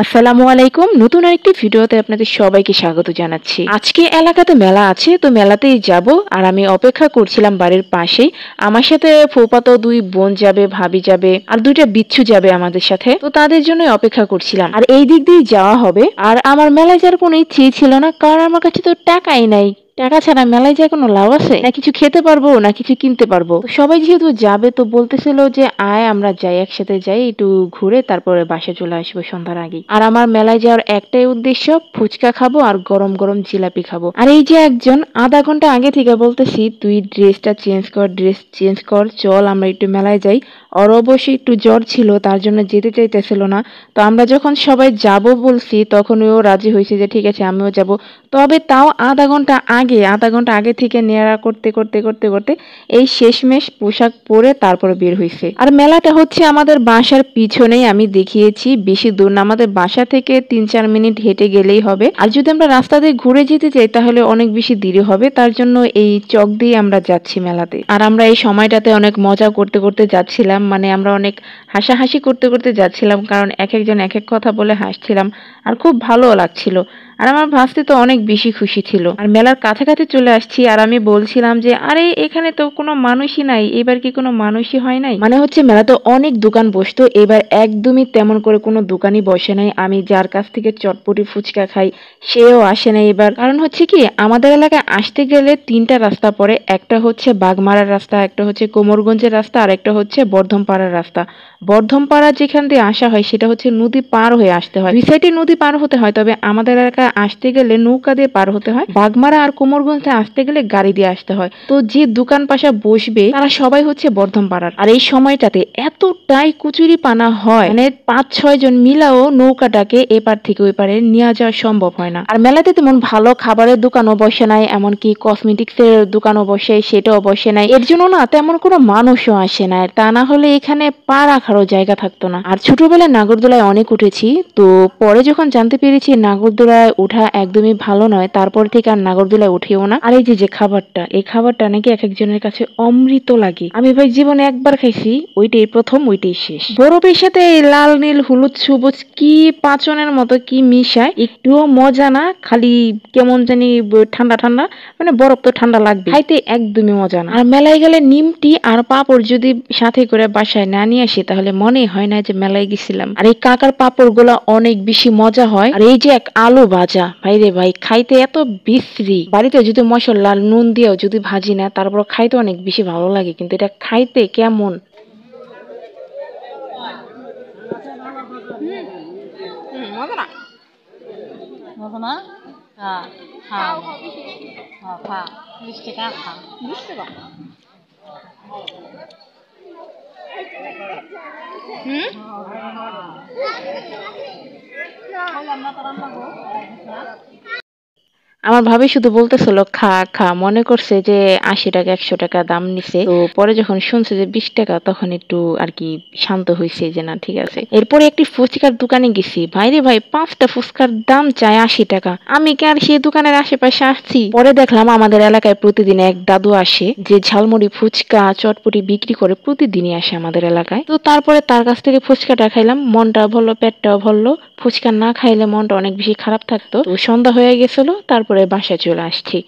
আসসালামু আলাইকুম। নতুন আরেকটি ভিডিওতে আপনাদের সবাইকে স্বাগত জানাচ্ছি। আজকে এলাকাতে মেলা আছে, তো মেলাতেই যাব। আর আমি অপেক্ষা করছিলাম বাড়ির পাশেই। আমার সাথে ফুফাতো দুই বোন যাবে, ভাবি যাবে, আর দুইটা বিচ্ছু যাবে আমাদের সাথে। তো তাদের জন্য অপেক্ষা করছিলাম। আর এই দিক দিয়ে যাওয়া হবে। আর আমার মেলায় যাওয়ার কোনো ইচ্ছেই ছিল না, কারণ আমার কাছে তো টাকাই নাই। টাকা ছাড়া মেলায় যায় কোনো লাভ আছে? না কিছু খেতে পারবো, না কিছু কিনতে পারবো। তো সবাই যেহেতু যাবে, তো বলতেছিল যে আয় আমরা যাই, একসাথে যাই, একটু ঘুরে তারপরে বাসায় চলে আসবো সন্ধ্যার আগে। আর আমার মেলায় যাওয়ার একটাই উদ্দেশ্য, ফুচকা খাবো আর গরম গরম জিলাপি খাবো। আর এই যে একজন আধা ঘন্টা আগে থেকে বলতেছি তুই ড্রেসটা চেঞ্জ কর, ড্রেস চেঞ্জ কর, চল আমরা একটু মেলায় যাই। ওর অবশ্যই একটু জ্বর ছিল, তার জন্য যেতে চাইতেছিল না। তো আমরা যখন সবাই যাব বলছি, তখন ও রাজি হয়েছে যে ঠিক আছে আমিও যাব। তবে তাও আধা ঘন্টা আগে থেকে নেড়া করতে করতে করতে করতে এই শেষমেশ পোশাক পরে তারপরে বের হয়েছে। আর মেলাটা হচ্ছে আমাদের বাসার পিছনেই, আমি দেখিয়েছি, বেশি দূর না, আমাদের বাসা থেকে ৩-৪ মিনিট হেঁটে গেলেই হবে। আর যদি আমরা রাস্তা দিয়ে ঘুরে যেতে চাই তাহলে অনেক বেশি দেরি হবে, তার জন্য এই চক দিয়ে আমরা যাচ্ছি মেলাতে। আর আমরা এই সময়টাতে অনেক মজা করতে করতে যাচ্ছিলাম, মানে আমরা অনেক হাসাহাসি করতে করতে যাচ্ছিলাম, কারণ এক একজন এক এক কথা বলে হাসছিলাম। আর খুব ভালো লাগছিল। আর আমার ভাস্তি তো অনেক বেশি খুশি ছিল। আর মেলার কাছাকাছি চলে আসছি, আর আমি বলছিলাম যে আরে এখানে তো কোনো মানুষই নাই, এবার কি কোনো মানুষই হয় নাই? মানে হচ্ছে মেলাতে অনেক দোকান বসতো, এবার একদমই তেমন করে কোনো দোকানই বসে নাই। আমি যার কাছ থেকে চটপটি ফুচকা খাই সেও আসে নাই এবার। কারণ হচ্ছে কি, আমাদের এলাকায় আসতে গেলে 3টা রাস্তা পড়ে। একটা হচ্ছে বাগমারার রাস্তা, একটা হচ্ছে কোমরগঞ্জের রাস্তা, আর একটা হচ্ছে বর্ধমপাড়ার রাস্তা। বর্ধমপাড়া যেখান দিয়ে আসা হয় সেটা হচ্ছে নদী পার হয়ে আসতে হয়, দুই সাইডে নদী পার হতে হয়। তবে আমাদের এলাকায় আসতে গেলে নৌকা দিয়ে পার হতে হয়। বাগমারা আর কোমরগঞ্জে আসতে গেলে গাড়ি দিয়ে আসতে হয়। তো যে দোকান পাশা বসবে তারা সবাই হচ্ছে বর্ধমপাড়ার। আর এই সময়টাতে এতটাই কুচুরি পানা হয়, মানে 5-6 জন মিলাও নৌকাটাকে এপার থেকে ওই পারে নিয়ে যাওয়া সম্ভব হয় না। আর মেলাতে তেমন ভালো খাবারের দোকানও বসে নাই, এমনকি কসমেটিক্স এর দোকানও বসে সেটাও বসে নাই। এর জন্য না তেমন কোনো মানুষও আসে না, তা না হলে এখানে পা রাখারও জায়গা থাকতো না। আর ছোটবেলায় নাগরদোলায় অনেক উঠেছি, তো পরে যখন জানতে পেরেছি নাগরদোলায় ওঠা একদমই ভালো নয়, তারপর থেকে আর নাগরদোলায় উঠেও না। আর এই যে খাবারটা, এই খাবারটা নাকি এক একজনের কাছে অমৃত লাগে। আমি ভাই জীবনে একবার খাইছি, ওইটাই প্রথম, ওইটাই শেষ। বরফের সাথে এই লাল নীল হলুদ সবুজ কি পাচনের মতো কি মিশায়, একটুও মজা না, খালি কেমন জানি ঠান্ডা ঠান্ডা, মানে বরফ তো ঠান্ডা লাগবে, খাইতে একদমই মজা না। আর মেলায় গেলে নিমটি আর পাপড় যদি সাথে করে বাসায় না নিয়ে আসি তাহলে মনে হয় না যে মেলায় গেছিলাম। আর এই কাকার পাপড় গুলা অনেক বেশি মজা হয়। আর এই যে এক আলু ভাজা, ভাই রে ভাই, খাইতে এত বিশ্রী। বাড়িতে যদি মশলা নুন দিয়েও যদি ভাজি না, তারপর খাইতে অনেক বেশি ভালো লাগে, কিন্তু এটা খাইতে কেমন। মজা না, মজা না। হ্যাঁ, হ্যাঁ, খা 20 টাকা খা, 20 টাকা। আমার ভাবি শুধু বলতেছিল খা খা, মনে করছে যে 80 টাকা 100 টাকা দাম নিছে। তো পরে যখন শুনছে যে 20 টাকা, তখন একটু আর কি শান্ত হয়েছে যে না ঠিক আছে। এরপরে একটি ফুচকার দোকানে গেছি, ভাই রে ভাই 5টা ফুচকার দাম চায় 80 টাকা। আমি কি আর সেই দোকানের আশেপাশে আসছি? পরে দেখলাম আমাদের এলাকায় প্রতিদিন এক দাদু আসে, যে ঝালমুড়ি ফুচকা চটপটি বিক্রি করে, প্রতিদিনই আসে আমাদের এলাকায়। তো তারপরে তার কাছ থেকে ফুচকাটা খাইলাম, মনটা ভরলো, পেটটাও ভরলো। ফুচকা না খাইলে মনটা অনেক বেশি খারাপ থাকতো। তো সন্ধ্যা হয়ে গেছিল, তারপরে বাসায় চলে আসছি।